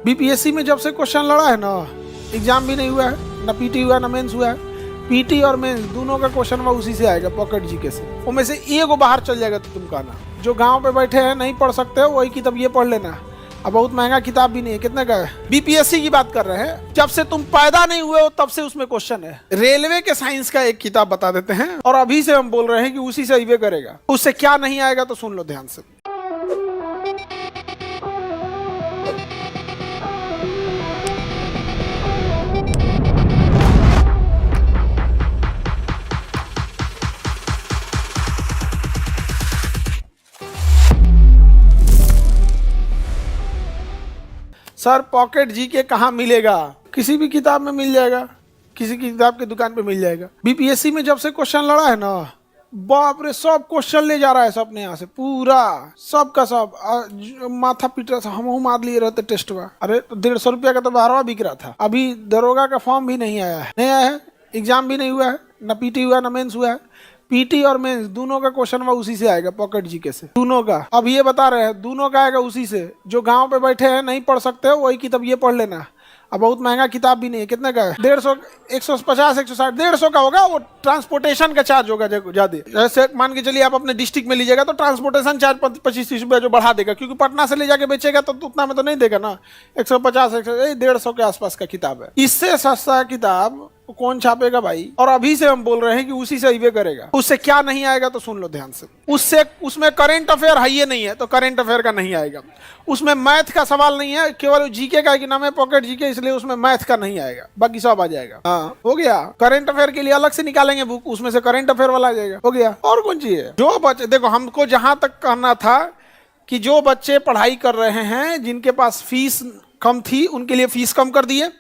BPSC में जब से क्वेश्चन लड़ा है ना, एग्जाम भी नहीं हुआ है, ना पीटी हुआ है, ना मेंस हुआ है। पीटी और मेंस दोनों का क्वेश्चन वह उसी से आएगा, पॉकेट जीके से। उनमें से एक बाहर चल जाएगा तो तुम कहना। जो गांव पे बैठे हैं नहीं पढ़ सकते हो, वही किताब ये पढ़ लेना। अब बहुत महंगा किताब भी नहीं है, कितने का है? बीपीएससी की बात कर रहे हैं, जब से तुम पैदा नहीं हुए हो तब से उसमें क्वेश्चन है। रेलवे के साइंस का एक किताब बता देते हैं, और अभी से हम बोल रहे हैं कि उसी से इवे करेगा। उससे क्या नहीं आएगा तो सुन लो ध्यान से। सर पॉकेट जीके कहाँ मिलेगा? किसी भी किताब में मिल जाएगा, किसी की किताब की दुकान पे मिल जाएगा। बीपीएससी में जब से क्वेश्चन लड़ा है ना, बाप रे, सब क्वेश्चन ले जा रहा है सब अपने यहाँ से, पूरा सब का सब। माथा पीट रहा था, हम मार लिए रहते टेस्ट में। अरे तो 150 रुपया का तो 12वां बिक रहा था। अभी दरोगा का फॉर्म भी नहीं आया है, एग्जाम भी नहीं हुआ है, ना पीटी हुआ, ना मेंस हुआ है। पीटी और मेंस दोनों का क्वेश्चन वह उसी से आएगा, पॉकेट जीके से, दोनों का। अब ये बता रहे हैं दोनों का आएगा उसी से। जो गांव पे बैठे हैं नहीं पढ़ सकते हो, वही किताब ये पढ़ लेना। अब बहुत महंगा किताब भी नहीं है, कितने का है? 150, 150, 160, 150 का होगा। वो ट्रांसपोर्टेशन का चार्ज होगा ज्यादा। जैसे मान के चलिए आप अपने डिस्ट्रिक्ट में लीजिएगा तो ट्रांसपोर्टेशन चार्ज 25-30 रुपया जो बढ़ा देगा, क्योंकि पटना से ले जाके बेचेगा तो उतना में तो नहीं देगा ना। 150, 150 के आसपास का किताब है। इससे सस्ता किताब कौन छापेगा भाई? और अभी से हम बोल रहे हैं कि उसी से इवे करेगा। उससे क्या नहीं आएगा तो सुन लो ध्यान से। उसमें करंट अफेयर है ही नहीं है, तो करंट अफेयर का नहीं आएगा। उसमें मैथ का सवाल नहीं है, केवल जीके का कि नाम है पॉकेट जीके, इसलिए उसमें मैथ का नहीं आएगा, बाकी सब आ जाएगा। हाँ हो गया। करंट अफेयर के लिए अलग से निकालेंगे बुक, उसमें से करंट अफेयर वाला आ जाएगा। हो गया। और कौन चीज है? जो बच्चे, देखो हमको जहां तक कहना था कि जो बच्चे पढ़ाई कर रहे हैं, जिनके पास फीस कम थी, उनके लिए फीस कम कर दिए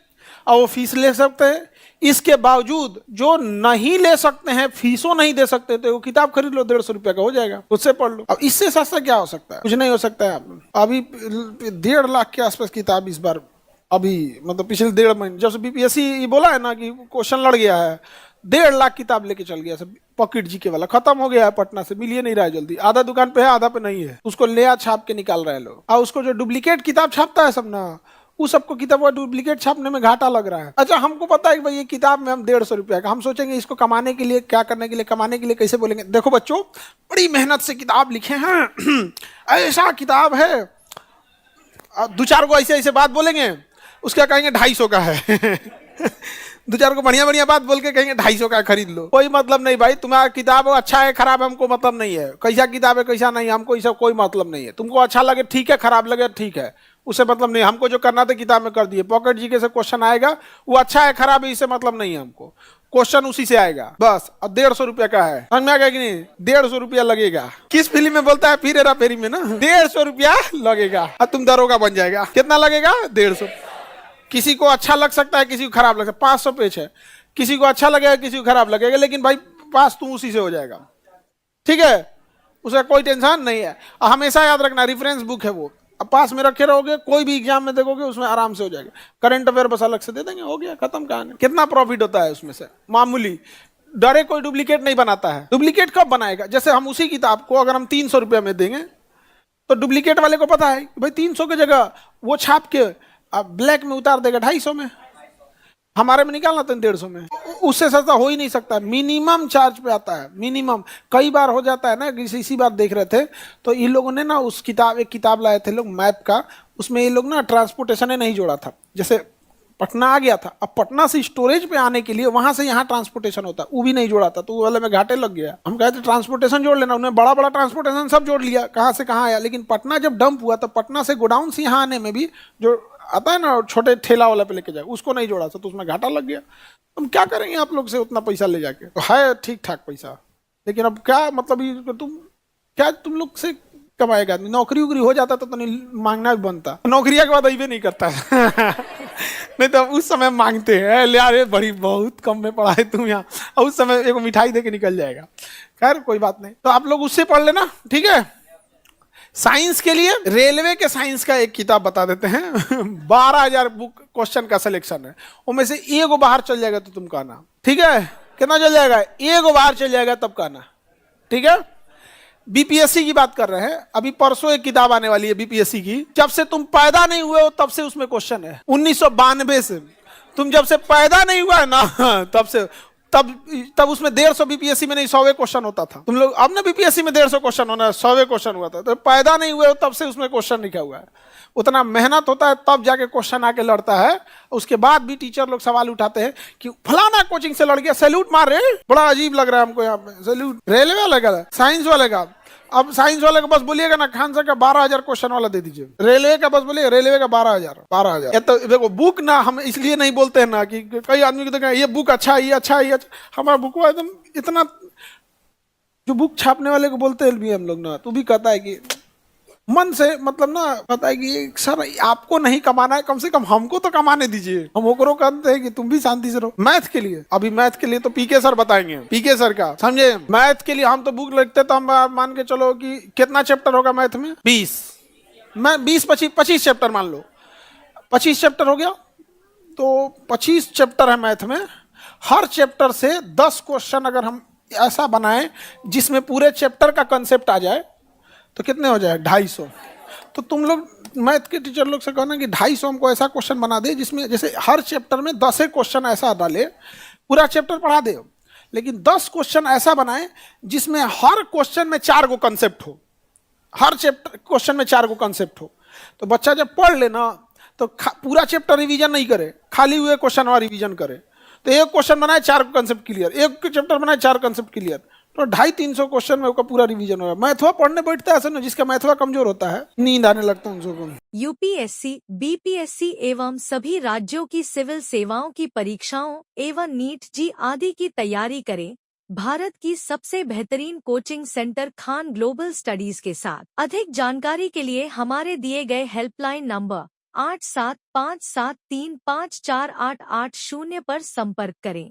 और वो फीस ले सकते हैं। इसके बावजूद जो नहीं ले सकते हैं, फीसों नहीं दे सकते, तो वो किताब खरीद लो, 150 रुपया का हो जाएगा, उससे पढ़ लो। अब इससे सस्ता क्या हो सकता है? कुछ नहीं हो सकता है। अभी 1.5 लाख के आसपास किताब इस बार, अभी मतलब पिछले 1.5 महीने जब से बीपीएससी बोला है ना कि क्वेश्चन लड़ गया है, 1.5 लाख किताब लेके चल गया सब। पॉकेट जीके वाला खत्म हो गया है, पटना से मिल ही नहीं रहा है जल्दी। आधा दुकान पे है, आधा पे नहीं है। उसको ले छाप के निकाल रहे हैं लोग। और उसको जो डुप्लीकेट किताब छापता है सब ना, उस सबको किताब डुप्लीकेट छापने में घाटा लग रहा है। अच्छा हमको पता है कि भाई ये किताब में हम 150 रुपया का, हम सोचेंगे इसको कमाने के लिए क्या करने के लिए, कमाने के लिए कैसे बोलेंगे। देखो बच्चों, बड़ी मेहनत से किताब लिखे हैं, ऐसा किताब है। 2-4 को ऐसे ऐसे बात बोलेंगे, उसका कहेंगे 250 का है। 2-4 को बढ़िया बढ़िया बात बोल के कहेंगे 250 का खरीद लो। कोई मतलब नहीं भाई, तुम्हारा किताब अच्छा है खराब है हमको मतलब नहीं है, कैसा किताब है कैसा नहीं, हमको इसका कोई मतलब नहीं है। तुमको अच्छा लगे ठीक है, खराब लगे ठीक है, उससे मतलब नहीं। हमको जो करना था किताब में कर दिए। पॉकेट जीके से क्वेश्चन आएगा, वो अच्छा है खराब है इससे मतलब नहीं है हमको, क्वेश्चन उसी से आएगा बस। अब 150 रुपया का है, समझ में आ गया कि नहीं? 150 रुपया लगेगा। किस फिल्म में बोलता है, फिर हेरा फेरी में ना, 150 रुपया लगेगा और तुम दरोगा बन जाएगा। कितना लगेगा? 150। किसी को अच्छा लग सकता है, किसी को खराब लग सकता है। 500 पेज है, किसी को अच्छा लगेगा, किसी को खराब लगेगा, लेकिन भाई पास तू उसी से हो जाएगा, ठीक है? उसका कोई टेंशन नहीं है। हमेशा याद रखना, रेफरेंस बुक है वो, अब पास में रखे रहोगे, कोई भी एग्जाम में देखोगे उसमें आराम से हो जाएगा। करंट अफेयर बस अलग से दे देंगे, हो गया, खत्म कहानी। कितना प्रॉफिट होता है उसमें से? मामूली। डरे कोई डुप्लीकेट नहीं बनाता है। डुप्लीकेट कब बनाएगा? जैसे हम उसी किताब को अगर हम 300 रुपया में देंगे, तो डुप्लीकेट वाले को पता है भाई 300 की जगह वो छाप के ब्लैक में उतार देगा 250 में, हमारे में निकालना था 150 में। उससे सस्ता हो ही नहीं सकता। मिनिमम चार्ज पे आता है, मिनिमम। कई बार हो जाता है ना, इसी बात देख रहे थे तो इन लोगों ने ना एक किताब लाए थे लोग मैप का, उसमें ये लोग ना ट्रांसपोर्टेशन नहीं जोड़ा था। जैसे पटना आ गया था, अब पटना से स्टोरेज पे आने के लिए वहां से यहाँ ट्रांसपोर्टेशन होता है, वो भी नहीं जोड़ा था, तो वो वाले में घाटे लग गया। हम कहते ट्रांसपोर्टेशन जोड़ लेना, उन्होंने बड़ा बड़ा ट्रांसपोर्टेशन सब जोड़ लिया, कहाँ से कहाँ आया। लेकिन पटना जब डंप हुआ तो पटना से गोडाउन से यहाँ आने में भी जो आता है ना छोटे ठेला वाला पे लेके जाए, उसको नहीं जोड़ा था, तो उसमें घाटा लग गया। हम क्या करेंगे आप लोग से उतना पैसा ले जाके? तो है ठीक ठाक पैसा, लेकिन अब क्या मतलब तुम लोग से कमाएगा आदमी। नौकरी वोकरी हो जाता तो नहीं मांगना भी बनता। नौकरिया के बाद अभी नहीं करता है। नहीं तो उस समय मांगते हैं, ले अरे बड़ी बहुत कम में पढ़ा है तुम यहाँ, और उस समय एक मिठाई दे के निकल जाएगा। खैर कोई बात नहीं, तो आप लोग उससे पढ़ लेना, ठीक है? साइंस के लिए रेलवे के साइंस का एक किताब बता देते हैं। 12,000 बुक क्वेश्चन का सिलेक्शन है, उनमें से एक बाहर चल जाएगा तो तुम कहना, ठीक है? कितना चल जाएगा? एक बाहर चल जाएगा तब कहना, ठीक है? बीपीएससी की बात कर रहे हैं। अभी परसों एक किताब आने वाली है बीपीएससी की। जब से तुम पैदा नहीं हुए हो तब से उसमें क्वेश्चन है, 1992 से। तुम जब से पैदा नहीं हुआ है ना तब से, तब उसमें 150 बीपीएससी में नहीं 100 क्वेश्चन होता था। तुम लोग अब ना बीपीएससी में 150 क्वेश्चन होना है, 100 क्वेश्चन हुआ था। तो पैदा नहीं हुए हो तब से उसमें क्वेश्चन लिखा हुआ है। उतना मेहनत होता है तब जाके क्वेश्चन आके लड़ता है। उसके बाद भी टीचर लोग सवाल उठाते हैं कि फलाना कोचिंग से लड़ गया, सैल्यूट मार रहे। बड़ा अजीब लग रहा है हमको यहाँ पे सैल्यूट। रेलवे वाले का, साइंस वाले का। अब साइंस वाले को बस बोलिएगा ना खान सर का 12,000 क्वेश्चन वाला दे दीजिए। रेलवे का बस बोलिए रेलवे का 12,000। तो देखो बुक ना हम इसलिए नहीं बोलते हैं ना कि कई आदमी को देखा ये बुक अच्छा है, ये अच्छा है, ये अच्छा। हमारा बुक एकदम इतना, जो बुक छापने वाले को बोलते हैं भी हम लोग ना, तो भी कहता है कि मन से मतलब ना पता है कि सर आपको नहीं कमाना है, कम से कम हमको तो कमाने दीजिए। हम ओकरो कहते हैं कि तुम भी शांति से रहो। मैथ के लिए, अभी मैथ के लिए तो पीके सर बताएंगे, पीके सर का समझे। मैथ के लिए हम तो बुक लिखते तो हम मान के चलो कि कितना चैप्टर होगा मैथ में, 20, मैं 20-25 चैप्टर मान लो, 25 चैप्टर हो गया। तो 25 चैप्टर है मैथ में। हर चैप्टर से 10 क्वेश्चन अगर हम ऐसा बनाएं जिसमें पूरे चैप्टर का कंसेप्ट आ जाए तो कितने हो जाए, 250। तो तुम लोग मैथ के टीचर लोग से कहना कि 250 हमको ऐसा क्वेश्चन बना दे जिसमें जैसे हर चैप्टर में 10 क्वेश्चन ऐसा डाले, पूरा चैप्टर पढ़ा दे, लेकिन 10 क्वेश्चन ऐसा बनाए जिसमें हर क्वेश्चन में 4 गो कंसेप्ट हो, हर चैप्टर क्वेश्चन में 4 गो कंसेप्ट हो। तो बच्चा जब पढ़ ले ना तो पूरा चैप्टर रिवीजन नहीं करे, खाली हुए क्वेश्चन और रिवीजन करे। तो एक क्वेश्चन बनाए 4 कंसेप्ट क्लियर, एक चैप्टर बनाए 4 कंसेप्ट क्लियर, तो 250-300 क्वेश्चन में उसका पूरा रिवीजन होगा। मैथवा पढ़ने बैठता है ऐसा ना, जिसका मैथवा कमजोर होता है नींद आने लगता है उनको। यूपीएससी, बीपीएससी एवं सभी राज्यों की सिविल सेवाओं की परीक्षाओं एवं नीट जी आदि की तैयारी करें भारत की सबसे बेहतरीन coaching centre Khan global studies के साथ। अधिक जानकारी के लिए हमारे दिए गए हेल्पलाइन नंबर 8757354880 पर संपर्क करें।